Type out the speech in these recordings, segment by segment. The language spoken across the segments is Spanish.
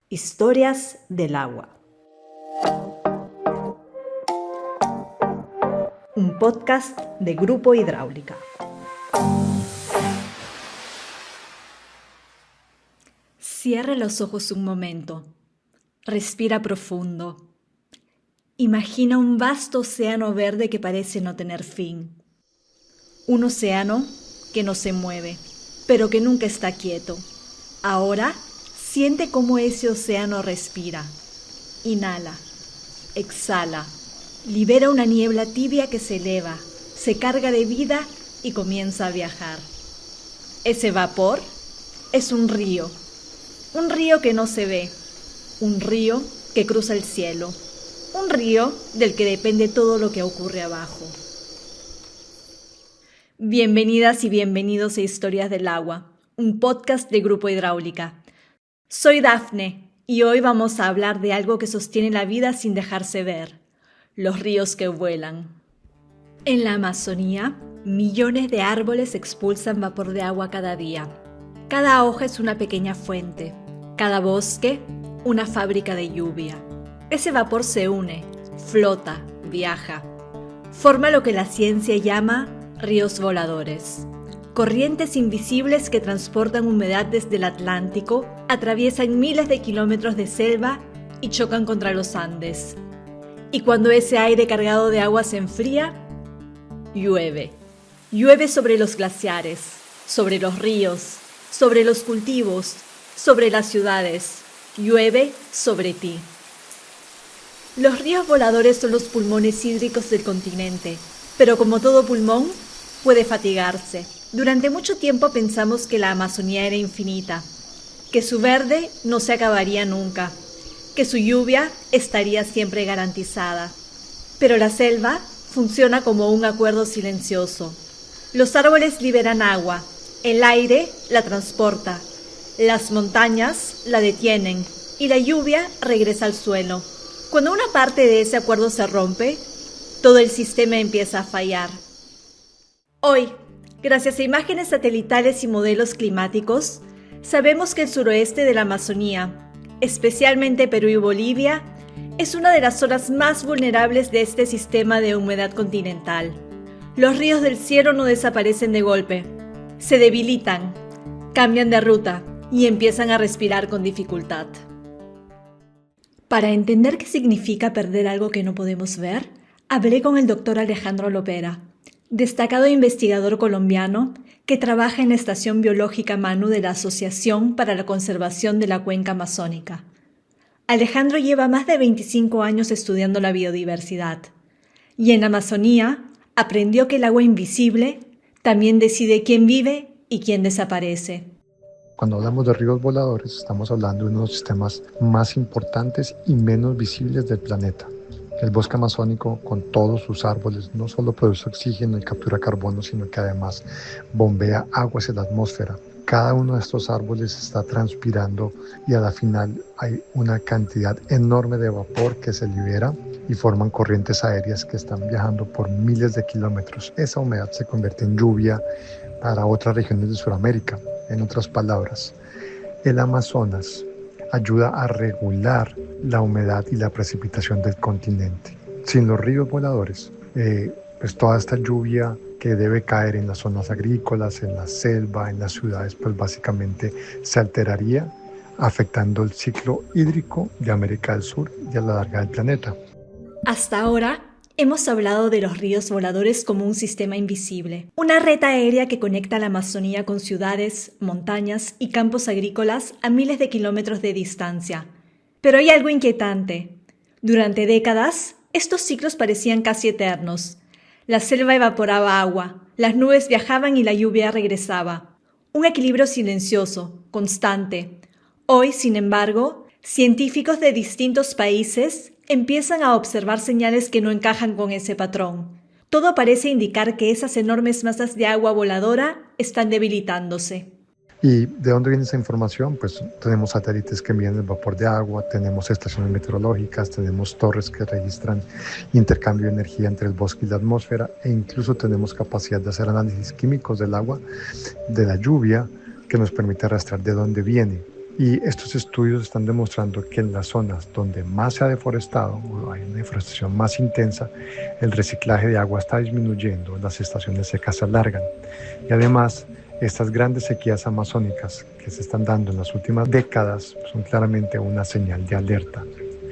Historias del agua. Un podcast de Grupo Hidráulica. Cierra los ojos un momento. Respira profundo. Imagina un vasto océano verde que parece no tener fin. Un océano que no se mueve, pero que nunca está quieto. Ahora, siente cómo ese océano respira. Inhala, exhala, libera una niebla tibia que se eleva, se carga de vida y comienza a viajar. Ese vapor es un río que no se ve, un río que cruza el cielo, un río del que depende todo lo que ocurre abajo. Bienvenidas y bienvenidos a Historias del Agua, un podcast de Grupo Hidráulica. Soy Dafne y hoy vamos a hablar de algo que sostiene la vida sin dejarse ver, los ríos que vuelan. En la Amazonía, millones de árboles expulsan vapor de agua cada día. Cada hoja es una pequeña fuente, cada bosque, una fábrica de lluvia. Ese vapor se une, flota, viaja. Forma lo que la ciencia llama ríos voladores. Corrientes invisibles que transportan humedad desde el Atlántico, atraviesan miles de kilómetros de selva y chocan contra los Andes. Y cuando ese aire cargado de agua se enfría, llueve. Llueve sobre los glaciares, sobre los ríos, sobre los cultivos, sobre las ciudades. Llueve sobre ti. Los ríos voladores son los pulmones hídricos del continente, pero como todo pulmón, puede fatigarse. Durante mucho tiempo pensamos que la Amazonía era infinita, que su verde no se acabaría nunca, que su lluvia estaría siempre garantizada. Pero la selva funciona como un acuerdo silencioso. Los árboles liberan agua, el aire la transporta, las montañas la detienen y la lluvia regresa al suelo. Cuando una parte de ese acuerdo se rompe, todo el sistema empieza a fallar. Hoy, gracias a imágenes satelitales y modelos climáticos, sabemos que el suroeste de la Amazonía, especialmente Perú y Bolivia, es una de las zonas más vulnerables de este sistema de humedad continental. Los ríos del cielo no desaparecen de golpe, se debilitan, cambian de ruta y empiezan a respirar con dificultad. Para entender qué significa perder algo que no podemos ver, hablé con el doctor Alejandro Lopera, destacado investigador colombiano que trabaja en la Estación Biológica Manu de la Asociación para la Conservación de la Cuenca Amazónica. Alejandro lleva más de 25 años estudiando la biodiversidad y en Amazonía aprendió que el agua invisible también decide quién vive y quién desaparece. Cuando hablamos de ríos voladores, estamos hablando de uno de los sistemas más importantes y menos visibles del planeta. El bosque amazónico, con todos sus árboles, no solo produce oxígeno y captura carbono, sino que además bombea agua hacia la atmósfera. Cada uno de estos árboles está transpirando y a la final hay una cantidad enorme de vapor que se libera y forman corrientes aéreas que están viajando por miles de kilómetros. Esa humedad se convierte en lluvia para otras regiones de Sudamérica. En otras palabras, el Amazonas ayuda a regular la humedad y la precipitación del continente. Sin los ríos voladores, pues toda esta lluvia que debe caer en las zonas agrícolas, en la selva, en las ciudades, pues básicamente se alteraría, afectando el ciclo hídrico de América del Sur y a la larga del planeta. Hasta ahora, hemos hablado de los ríos voladores como un sistema invisible, una red aérea que conecta la Amazonía con ciudades, montañas y campos agrícolas a miles de kilómetros de distancia. Pero hay algo inquietante. Durante décadas, estos ciclos parecían casi eternos. La selva evaporaba agua, las nubes viajaban y la lluvia regresaba. Un equilibrio silencioso, constante. Hoy, sin embargo, científicos de distintos países empiezan a observar señales que no encajan con ese patrón. Todo parece indicar que esas enormes masas de agua voladora están debilitándose. ¿Y de dónde viene esa información? Pues tenemos satélites que miden el vapor de agua, tenemos estaciones meteorológicas, tenemos torres que registran intercambio de energía entre el bosque y la atmósfera e incluso tenemos capacidad de hacer análisis químicos del agua, de la lluvia, que nos permite rastrear de dónde viene. Y estos estudios están demostrando que en las zonas donde más se ha deforestado o hay una deforestación más intensa, el reciclaje de agua está disminuyendo, las estaciones secas se alargan. Y además, estas grandes sequías amazónicas que se están dando en las últimas décadas son claramente una señal de alerta.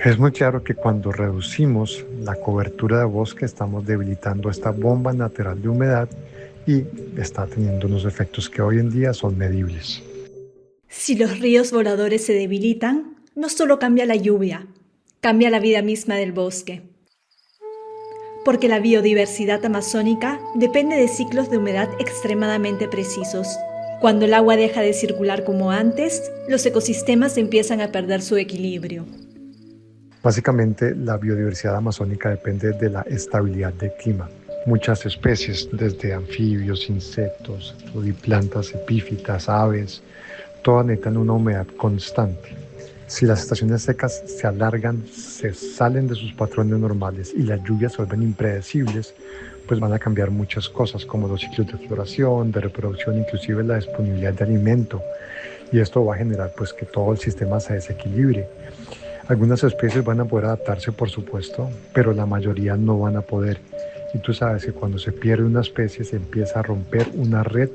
Es muy claro que cuando reducimos la cobertura de bosque estamos debilitando esta bomba natural de humedad y está teniendo unos efectos que hoy en día son medibles. Si los ríos voladores se debilitan, no solo cambia la lluvia, cambia la vida misma del bosque. Porque la biodiversidad amazónica depende de ciclos de humedad extremadamente precisos. Cuando el agua deja de circular como antes, los ecosistemas empiezan a perder su equilibrio. Básicamente, la biodiversidad amazónica depende de la estabilidad del clima. Muchas especies, desde anfibios, insectos, plantas epífitas, aves, todas necesitan una humedad constante. Si las estaciones secas se alargan, se salen de sus patrones normales y las lluvias se vuelven impredecibles, pues van a cambiar muchas cosas como los ciclos de floración, de reproducción, inclusive la disponibilidad de alimento. Y esto va a generar pues que todo el sistema se desequilibre. Algunas especies van a poder adaptarse, por supuesto, pero la mayoría no van a poder. Y tú sabes que cuando se pierde una especie se empieza a romper una red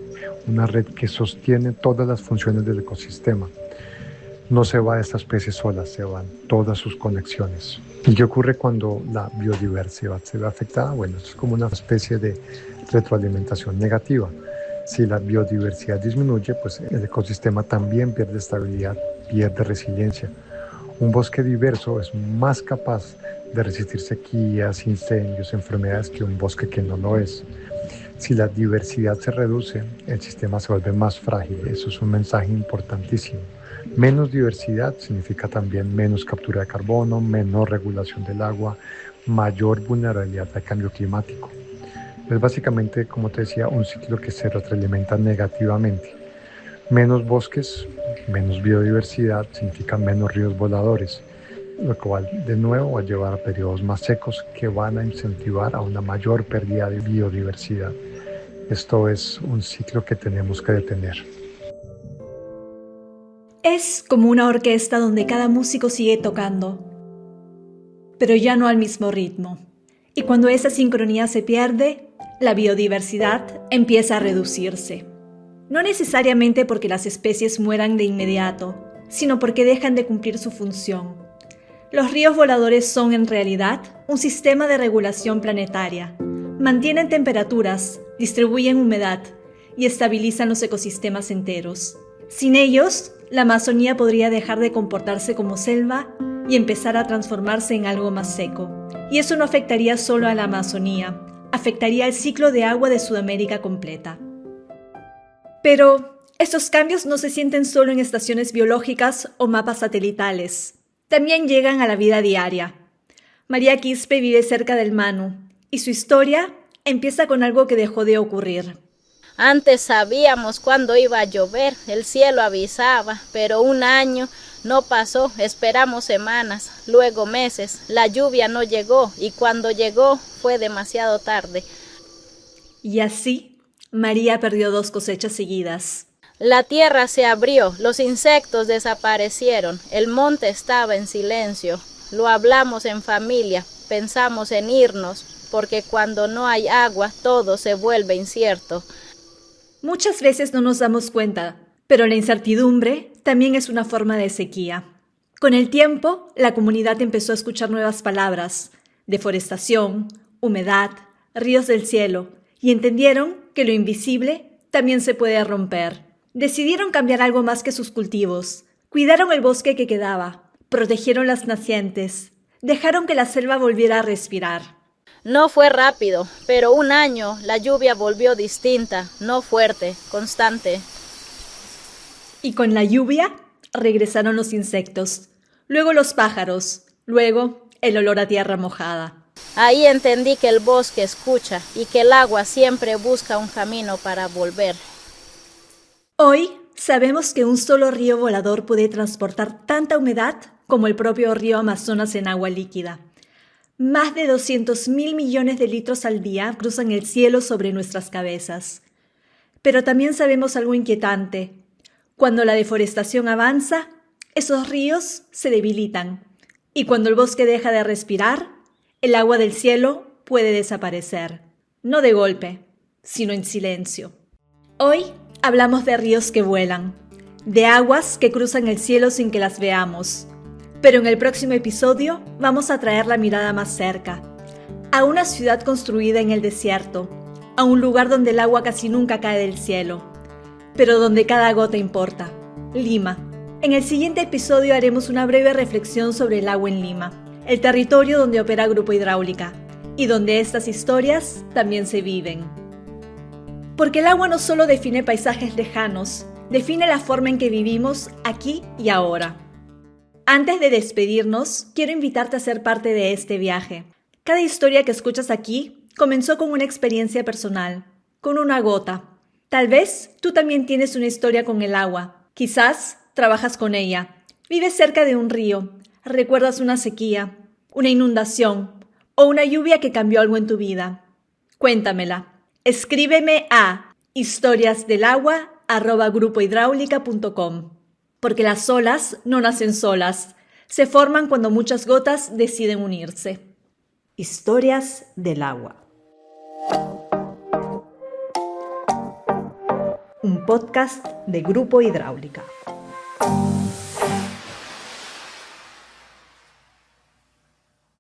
que sostiene todas las funciones del ecosistema. No se va esta especie sola, se van todas sus conexiones. ¿Y qué ocurre cuando la biodiversidad se ve afectada? Bueno, esto es como una especie de retroalimentación negativa. Si la biodiversidad disminuye, pues el ecosistema también pierde estabilidad, pierde resiliencia. Un bosque diverso es más capaz de resistir sequías, incendios, enfermedades que un bosque que no lo es. Si la diversidad se reduce, el sistema se vuelve más frágil. Eso es un mensaje importantísimo. Menos diversidad significa también menos captura de carbono, menor regulación del agua, mayor vulnerabilidad al cambio climático. Es básicamente, como te decía, un ciclo que se retroalimenta negativamente. Menos bosques, menos biodiversidad significa menos ríos voladores, lo cual de nuevo va a llevar a periodos más secos que van a incentivar a una mayor pérdida de biodiversidad. Esto es un ciclo que tenemos que detener. Es como una orquesta donde cada músico sigue tocando, pero ya no al mismo ritmo. Y cuando esa sincronía se pierde, la biodiversidad empieza a reducirse. No necesariamente porque las especies mueran de inmediato, sino porque dejan de cumplir su función. Los ríos voladores son en realidad un sistema de regulación planetaria. Mantienen temperaturas, distribuyen humedad y estabilizan los ecosistemas enteros. Sin ellos, la Amazonía podría dejar de comportarse como selva y empezar a transformarse en algo más seco. Y eso no afectaría solo a la Amazonía, afectaría el ciclo de agua de Sudamérica completa. Pero estos cambios no se sienten solo en estaciones biológicas o mapas satelitales. También llegan a la vida diaria. María Quispe vive cerca del Manu y su historia empieza con algo que dejó de ocurrir. Antes sabíamos cuándo iba a llover, el cielo avisaba, pero un año no pasó, esperamos semanas, luego meses, la lluvia no llegó y cuando llegó fue demasiado tarde. Y así, María perdió 2 cosechas seguidas. La tierra se abrió, los insectos desaparecieron, el monte estaba en silencio. Lo hablamos en familia, pensamos en irnos, porque cuando no hay agua todo se vuelve incierto. Muchas veces no nos damos cuenta, pero la incertidumbre también es una forma de sequía. Con el tiempo, la comunidad empezó a escuchar nuevas palabras: deforestación, humedad, ríos del cielo, y entendieron que lo invisible también se puede romper. Decidieron cambiar algo más que sus cultivos. Cuidaron el bosque que quedaba, protegieron las nacientes, dejaron que la selva volviera a respirar. No fue rápido, pero un año la lluvia volvió distinta, no fuerte, constante. Y con la lluvia regresaron los insectos, luego los pájaros, luego el olor a tierra mojada. Ahí entendí que el bosque escucha y que el agua siempre busca un camino para volver. Hoy sabemos que un solo río volador puede transportar tanta humedad como el propio río Amazonas en agua líquida. Más de 200.000 millones de litros al día cruzan el cielo sobre nuestras cabezas. Pero también sabemos algo inquietante. Cuando la deforestación avanza, esos ríos se debilitan y cuando el bosque deja de respirar, el agua del cielo puede desaparecer, no de golpe, sino en silencio. Hoy hablamos de ríos que vuelan, de aguas que cruzan el cielo sin que las veamos. Pero en el próximo episodio vamos a traer la mirada más cerca, a una ciudad construida en el desierto, a un lugar donde el agua casi nunca cae del cielo, pero donde cada gota importa, Lima. En el siguiente episodio haremos una breve reflexión sobre el agua en Lima, el territorio donde opera Grupo Hidráulica, y donde estas historias también se viven. Porque el agua no solo define paisajes lejanos, define la forma en que vivimos aquí y ahora. Antes de despedirnos, quiero invitarte a ser parte de este viaje. Cada historia que escuchas aquí comenzó con una experiencia personal, con una gota. Tal vez tú también tienes una historia con el agua. Quizás trabajas con ella, vives cerca de un río, recuerdas una sequía, una inundación o una lluvia que cambió algo en tu vida. Cuéntamela. Escríbeme a historiasdelagua@grupohidráulica.com. Porque las olas no nacen solas, se forman cuando muchas gotas deciden unirse. Historias del agua. Un podcast de Grupo Hidráulica.